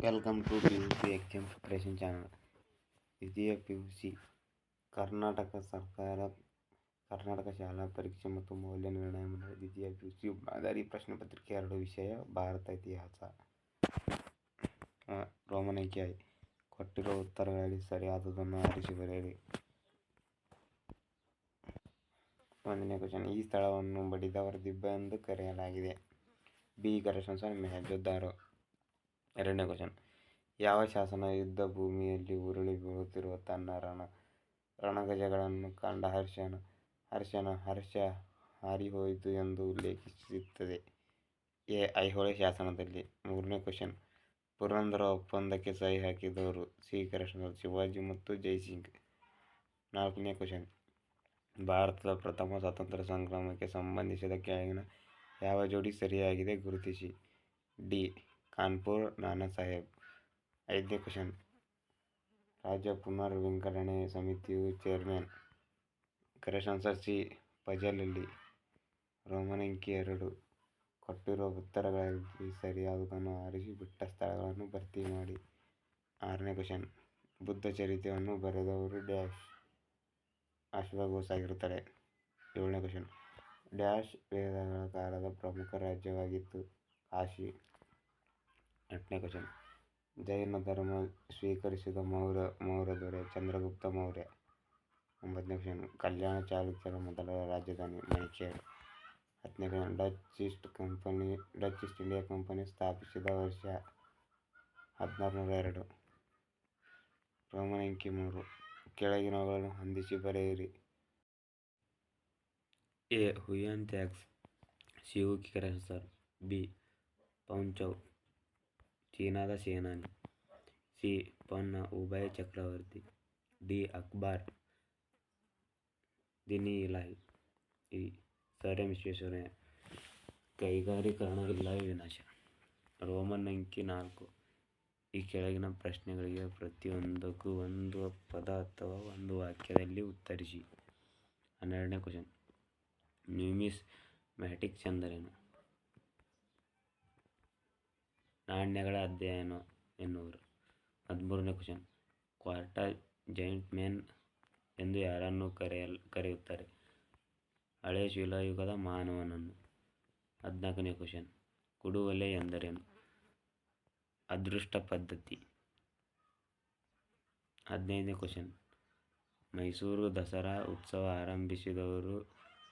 Welcome to PUC exam preparation channel. ದ್ವಿತೀಯ PUC Karnataka ಸರ್ಕಾರ ಕರ್ನಾಟಕ ಶಾಲಾ ಪರೀಕ್ಷೆ ಮತ್ತು ಮೌಲ್ಯ ನಿರ್ಣಯ ಮಂಡಳಿ ದ್ವಿತೀಯ PUC ಮಾದರಿ ಪ್ರಶ್ನೆ ಪತ್ರಿಕೆ 2 ವಿಷಯ ಭಾರತ ಇತಿಹಾಸ. ರೋಮನ್ ಅಂಕಿ I. ಕೊಟ್ಟಿರುವ ಉತ್ತರಗಳಲ್ಲಿ ಸರಿಯಾದದನ್ನು ಆರಿಸಿ ಬರೆಯಿರಿ. 1ನೇ ಕ್ವಶನ್. ಈ ಸ್ಥಳವನ್ನು ಬಡಿದವರ ದಿಬ್ಬ ಎಂದು ಕರೆಯಲಾಗಿದೆ. B. ಕರೆಸ್ಪಾಂಡೆನ್ಸ್ ಮೊಹೆಂಜೊದಾರೋ. 2ನೇ ಕ್ವಶನ್. ಯಾವ ಶಾಸನ ಯುದ್ಧ ಭೂಮಿಯಲ್ಲಿ ಉರುಳಿ ಬೀಳುತ್ತಿರುವ ತನ್ನ ರಣಗಜಗಳನ್ನು ಕಂಡ ಹರ್ಷ ಹಾರಿಹೋಯಿತು ಎಂದು ಉಲ್ಲೇಖಿಸುತ್ತದೆ? A. ಐಹೊಳೆ ಶಾಸನದಲ್ಲಿ. 3ನೇ ಕ್ವಶನ್. ಪುರಂದರ ಒಪ್ಪಂದಕ್ಕೆ ಸಹಿ ಹಾಕಿದವರು? C. ಕರೆಸ್ಪಾಂಡೆನ್ಸ್ ಶಿವಾಜಿ ಮತ್ತು ಜೈಸಿಂಗ್. 4ನೇ ಕ್ವಶನ್. ಭಾರತದ ಪ್ರಥಮ ಸ್ವಾತಂತ್ರ್ಯ ಸಂಗ್ರಾಮಕ್ಕೆ ಸಂಬಂಧಿಸಿದ ಕೆಳಗಿನ ಯಾವ ಜೋಡಿ ಸರಿಯಾಗಿದೆ ಗುರುತಿಸಿ? D. ಕಾನ್ಪುರ್ ನಾನಾ ಸಾಹೇಬ್. 5ನೇ ಕ್ವಶನ್. ರಾಜ್ಯ ಪುನರ್ ವಿಂಗಡಣೆ ಸಮಿತಿಯ chairman? Correspondence C. Fazal Ali. Roman ಅಂಕಿ II. ಕೊಟ್ಟಿರುವ ಉತ್ತರಗಳಲ್ಲಿ ಸರಿಯಾದದನ್ನು ಆರಿಸಿ ಬಿಟ್ಟ ಸ್ಥಳಗಳನ್ನು ಭರ್ತಿ ಮಾಡಿ. 6ನೇ ಕ್ವಶನ್. ಬುದ್ಧ ಚರಿತೆಯನ್ನು ಬರೆದವರು ಡ್ಯಾಶ್ ಅಶ್ವಘೋಷ ಆಗಿರುತ್ತದೆ. 7ನೇ ಕ್ವಶನ್. ಡ್ಯಾಶ್ ವೇದಗಳ ಕಾಲದ ಪ್ರಮುಖ ರಾಜ್ಯವಾಗಿತ್ತು? ಕಾಶಿ. 8ನೇ ಕ್ವಶನ್. ಜೈನ ಧರ್ಮ ಸ್ವೀಕರಿಸಿದ ಮೌರ್ಯ ದೊರೆ? ಚಂದ್ರಗುಪ್ತ ಮೌರ್ಯ. 9ನೇ ಕ್ವಶನ್. ಕಲ್ಯಾಣ ಚಾಲುಕ್ಯರ ಮೊದಲ ರಾಜಧಾನಿ? ಮಣಿಕೇಡ್. 10ನೇ question. Dutch East India company ಸ್ಥಾಪಿಸಿದ ವರ್ಷ? 1602. ರೋಮನ್ ಅಂಕಿ III. ಕೆಳಗಿನವುಗಳನ್ನು ಹೊಂದಿಸಿ ಬರೆಯಿರಿ. A. Hiuen Tsang Si-Yu-Ki correspondence. B. Pan ಚೀನಾದ ಸೇನಾನಿ. C. ಪನ್ನ ಉಭಯ ಚಕ್ರವರ್ತಿ. D. Akbar Dini Ilahi. E. Sir M Visvesvaraya. ಕೈಗಾರೀಕರಣವಿಲ್ಲವೇ ವಿನಾಶ? ರೋಮನ್ ಅಂಕಿ IV. ಈ ಕೆಳಗಿನ ಪ್ರಶ್ನೆಗಳಿಗೆ ಪ್ರತಿಯೊಂದಕ್ಕೂ ಒಂದು ಪದ ಅಥವಾ ಒಂದು ವಾಕ್ಯದಲ್ಲಿ ಉತ್ತರಿಸಿ. 12ನೇ ಕ್ವಶನ್. ನ್ಯೂಮಿಸ್ಮ್ಯಾಟಿಕ್ಸ್ ಎಂದರೇನು? ನಾಣ್ಯಗಳ ಅಧ್ಯಯನ ಎನ್ನುವರು. 13ನೇ ಕ್ವಶನ್. ಕ್ವಾರ್ಟರ್ ಜೈಂಟ್ ಮ್ಯಾನ್ ಎಂದು ಯಾರನ್ನು ಕರೆಯುತ್ತಾರೆ? ಹಳೆ ಶಿಲಾಯುಗದ ಮಾನವನನ್ನು. 14ನೇ ಕ್ವಶನ್. ಕುಡುಗೊಲೆ ಎಂದರೇನು? ಅದೃಷ್ಟ ಪದ್ಧತಿ. 15ನೇ ಕ್ವಶನ್. ಮೈಸೂರು ದಸರಾ ಉತ್ಸವ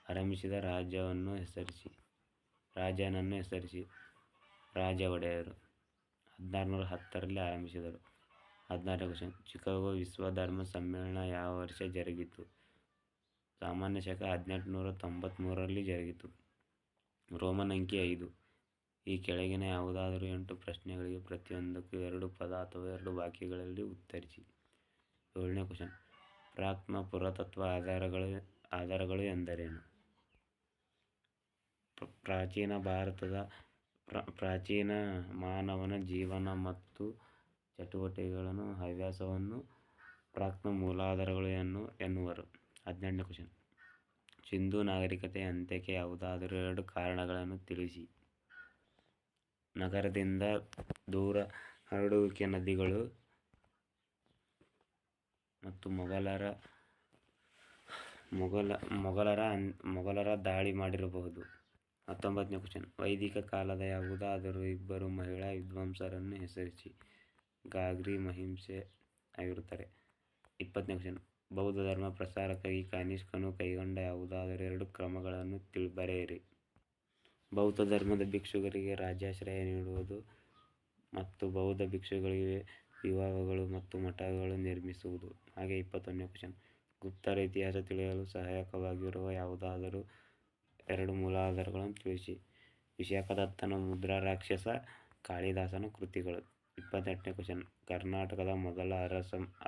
ಆರಂಭಿಸಿದ ರಾಜನನ್ನು ಹೆಸರಿಸಿ. ರಾಜ ಒಡೆಯರು. 1610ರಲ್ಲಿ ಆರಂಭಿಸಿದರು. 16ನೇ ಕ್ವಶನ್. ಚಿಕಾಗೋ ವಿಶ್ವ ಧರ್ಮ ಸಮ್ಮೇಳನ ಯಾವ ವರ್ಷ ಜರುಗಿತು? ಸಾಮಾನ್ಯ ಶಕ 1893ರಲ್ಲಿ ಜರುಗಿತು. ರೋಮನ್ ಅಂಕಿ V. ಈ ಕೆಳಗಿನ ಯಾವುದಾದರೂ 8 ಪ್ರಶ್ನೆಗಳಿಗೆ ಪ್ರತಿಯೊಂದಕ್ಕೂ 2 ಪದ ಅಥವಾ 2 ವಾಕ್ಯಗಳಲ್ಲಿ ಉತ್ತರಿಸಿ. 7ನೇ ಕ್ವಶನ್. ಪ್ರಾಕ್ನ ಪುರಾತತ್ವ ಆಧಾರಗಳು ಎಂದರೇನು? ಪ್ರಾಚೀನ ಮಾನವನ ಜೀವನ ಮತ್ತು ಚಟುವಟಿಕೆಗಳ ಹವ್ಯಾಸವನ್ನು ಪ್ರಾಕ್ನ ಮೂಲಾಧಾರಗಳು ಎನ್ನುವರು. 18ನೇ ಕ್ವಶನ್. ಸಿಂಧೂ ನಾಗರಿಕತೆಯ ಅಂತ್ಯಕ್ಕೆ ಯಾವುದಾದರೂ 2 ಕಾರಣಗಳನ್ನು ತಿಳಿಸಿ. ನಗರದಿಂದ ದೂರ ಹರಡುವಿಕೆ, ನದಿಗಳು ಮತ್ತು ಮೊಘಲರ ದಾಳಿ ಮಾಡಿರಬಹುದು. 19ನೇ ಕ್ವಶನ್. ವೈದಿಕ ಕಾಲದ ಯಾವುದಾದರೂ 2 ಮಹಿಳಾ ವಿದ್ವಾಂಸರನ್ನು ಹೆಸರಿಸಿ. ಗಾರ್ಗಿ ಮಹಿಂಸೆ ಆಗಿರುತ್ತಾರೆ. 20ನೇ ಕ್ವಶನ್. ಬೌದ್ಧ ಧರ್ಮ ಪ್ರಸಾರಕ್ಕಾಗಿ ಕನಿಷ್ಕನು ಕೈಗೊಂಡ ಯಾವುದಾದರೂ 2 ಕ್ರಮಗಳನ್ನು ಬರೆಯಿರಿ. ಬೌದ್ಧ ಧರ್ಮದ ಭಿಕ್ಷುಕರಿಗೆ ರಾಜಾಶ್ರಯ ನೀಡುವುದು ಮತ್ತು ಬೌದ್ಧ ಭಿಕ್ಷುಗಳಿಗೆ ವಿವಾಹಗಳು ಮತ್ತು ಮಠಗಳು ನಿರ್ಮಿಸುವುದು. ಹಾಗೆ 21ನೇ ಕ್ವಶನ್. ಗುಪ್ತರ ಇತಿಹಾಸ ತಿಳಿಯಲು ಸಹಾಯಕವಾಗಿರುವ ಯಾವುದಾದರೂ 2 ಮೂಲಾಧಾರಗಳನ್ನು ತಿಳಿಸಿ. ವಿಶಾಖದತ್ತನ ಮುದ್ರಾ ರಾಕ್ಷಸ, ಕಾಳಿದಾಸನ ಕೃತಿಗಳು. 28ನೇ ಕ್ವಶನ್. ಕರ್ನಾಟಕದ ಮೊದಲ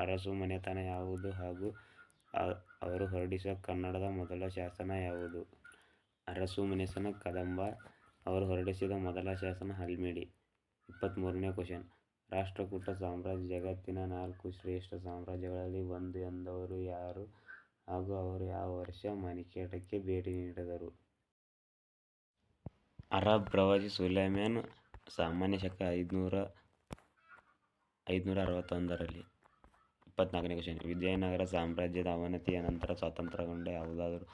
ಅರಸು ಮನೆತನ ಯಾವುದು ಹಾಗೂ ಅವರು ಹೊರಡಿಸಿದ ಕನ್ನಡದ ಮೊದಲ ಶಾಸನ ಯಾವುದು? ಅರಸು ಮನೆತನ ಕದಂಬ. ಅವರು ಹೊರಡಿಸಿದ ಮೊದಲ ಶಾಸನ ಹಲ್ಮಿಡಿ. 23ನೇ ಕ್ವಶನ್. ರಾಷ್ಟ್ರಕೂಟ ಸಾಮ್ರಾಜ್ಯ ಜಗತ್ತಿನ 4 ಶ್ರೇಷ್ಠ ಸಾಮ್ರಾಜ್ಯಗಳಲ್ಲಿ ಒಂದು ಎಂದವರು ಯಾರು ಹಾಗೂ ಅವರು ಯಾವ ವರ್ಷ ಮಣಿಕೇಡಕ್ಕೆ ಭೇಟಿ ನೀಡಿದರು? ಅರಬ್ ಪ್ರವಾಸಿ ಸುಲೈಮಾನ್. ಸಾಮಾನ್ಯ ಶಕ 500 561ರಲ್ಲಿ. 24ನೇ ಕ್ವಶನ್. ವಿಜಯನಗರ ಸಾಮ್ರಾಜ್ಯದ ಅವನತಿಯ ನಂತರ ಸ್ವಾತಂತ್ರ್ಯಗೊಂಡ ಯಾವುದಾದರೂ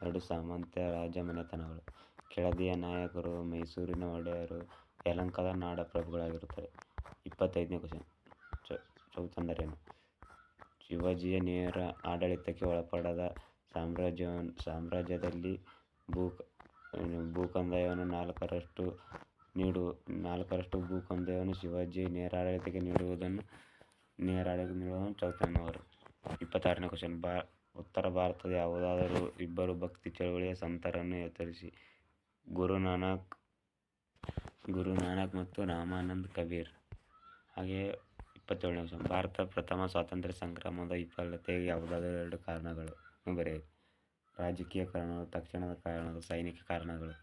2 ಸಾಮಂತ ರಾಜಮನೆತನಗಳು. ಕೆಳದಿಯ ನಾಯಕರು ಮೈಸೂರಿನ ಒಡೆಯರು, ಯಲಹಂಕದ ನಾಡ ಪ್ರಭುಗಳಾಗಿರುತ್ತಾರೆ. 25ನೇ ಕ್ವಶನ್. ಚೌತಂದರೇನು? ಶಿವಾಜಿಯ ನೇರ ಆಡಳಿತಕ್ಕೆ ಒಳಪಡದ ಸಾಮ್ರಾಜ್ಯದಲ್ಲಿ ಭೂಕಂದಾಯವನ್ನು 4ರಷ್ಟು ಭೂಕಂದಾಯವನ್ನು ಶಿವಾಜಿ ನೇರ ಆಡಳಿತಕ್ಕೆ ನೀಡುವುದನ್ನು ಚೌತನ್ನವರು. 26ನೇ ಕ್ವಶನ್. ಉತ್ತರ ಭಾರತದ ಯಾವುದಾದರೂ 2 ಭಕ್ತಿ ಚಳುವಳಿಯ ಸಂತರನ್ನು ಹೆಸರಿಸಿ. ಗುರುನಾನಕ್ ಮತ್ತು ರಾಮಾನಂದ್ ಕಬೀರ್. ಹಾಗೆಯೇ 27ನೇ ಕ್ವಶನ್. ಭಾರತದ ಪ್ರಥಮ ಸ್ವಾತಂತ್ರ್ಯ ಸಂಗ್ರಾಮದ ವಿಫಲತೆಗೆ ಯಾವುದಾದರೂ 2 ಕಾರಣಗಳನ್ನು ಬರೆಯಿರಿ. ರಾಜಕೀಯ ಕಾರಣಗಳು, ತಕ್ಷಣದ ಕಾರಣಗಳು, ಸೈನಿಕ ಕಾರಣಗಳು.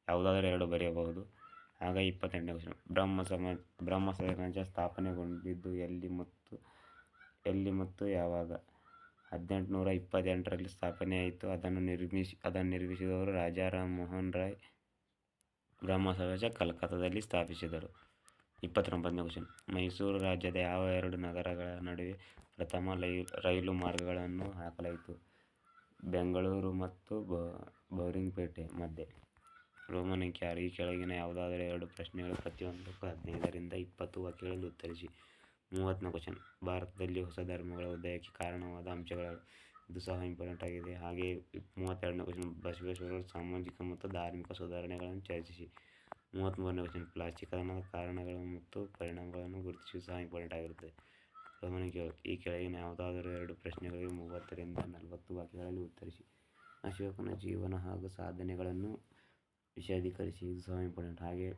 ಯಾವುದಾದರೂ 2 ಬರೆಯಬಹುದು. ಹಾಗೆ 28ನೇ ಕ್ವಶನ್. ಬ್ರಹ್ಮ ಸಮಾಜ ಸ್ಥಾಪನೆಗೊಂಡಿದ್ದು ಎಲ್ಲಿ ಮತ್ತು ಯಾವಾಗ? 1828ರಲ್ಲಿ ಸ್ಥಾಪನೆಯಾಯಿತು. ಅದನ್ನು ನಿರ್ಮಿಸಿದವರು ರಾಜಾರಾಮ್ ಮೋಹನ್ ರಾಯ್. ಬ್ರಹ್ಮ ಸಮಾಜ ಕಲ್ಕತ್ತಾದಲ್ಲಿ ಸ್ಥಾಪಿಸಿದರು. 29ನೇ ಕ್ವಶನ್. ಮೈಸೂರು ರಾಜ್ಯದ ಯಾವ 2 ನಗರಗಳ ನಡುವೆ ಪ್ರಥಮ ರೈಲು ಮಾರ್ಗಗಳನ್ನು ಹಾಕಲಾಯಿತು? ಬೆಂಗಳೂರು ಮತ್ತು ಬೋರಿಂಗ್ಪೇಟೆ ಮಧ್ಯೆ. ರೋಮನ್ ಅಂಕಿ 6. ಈ ಕೆಳಗಿನ ಯಾವುದಾದರೂ 2 ಪ್ರಶ್ನೆಗಳು ಪ್ರತಿಯೊಂದಕ್ಕೂ 15ರಿಂದ 20 ವಾಕ್ಯಗಳಲ್ಲಿ ಉತ್ತರಿಸಿ. 30ನೇ ಕ್ವಶನ್. ಭಾರತದಲ್ಲಿ ಹೊಸ ಧರ್ಮಗಳ ಉದಯಕ್ಕೆ ಕಾರಣವಾದ ಅಂಶಗಳು. ಇದು ಸಹ ಇಂಪಾರ್ಟೆಂಟ್ ಆಗಿದೆ. ಹಾಗೆಯೇ 32ನೇ ಕ್ವಶನ್. ಬಸವೇಶ್ವರರು ಸಾಮಾಜಿಕ ಮತ್ತು ಧಾರ್ಮಿಕ ಸುಧಾರಣೆಗಳನ್ನು ಚರ್ಚಿಸಿ. 33ನೇ ಕ್ವಶನ್. ಪ್ಲಾಸ್ಟೀಕರಣದ ಕಾರಣಗಳು ಮತ್ತು ಪರಿಣಾಮಗಳನ್ನು ಗುರುತಿಸುವುದು ಸಹ ಇಂಪಾರ್ಟೆಂಟ್ ಆಗಿರುತ್ತದೆ. ರೋಮನ್ ಅಂಕಿ 7. ಈ ಕೆಳಗಿನ ಯಾವುದಾದರೂ 2 ಪ್ರಶ್ನೆಗಳಿಗೆ 30ರಿಂದ 40 ವಾಕ್ಯಗಳಲ್ಲಿ ಉತ್ತರಿಸಿ. ಅಶೋಕನ ಜೀವನ ಹಾಗೂ ಸಾಧನೆಗಳನ್ನು ವಿಶದೀಕರಿಸಿ. ಇದು ಸಹ ಇಂಪಾರ್ಟೆಂಟ್. ಹಾಗೆ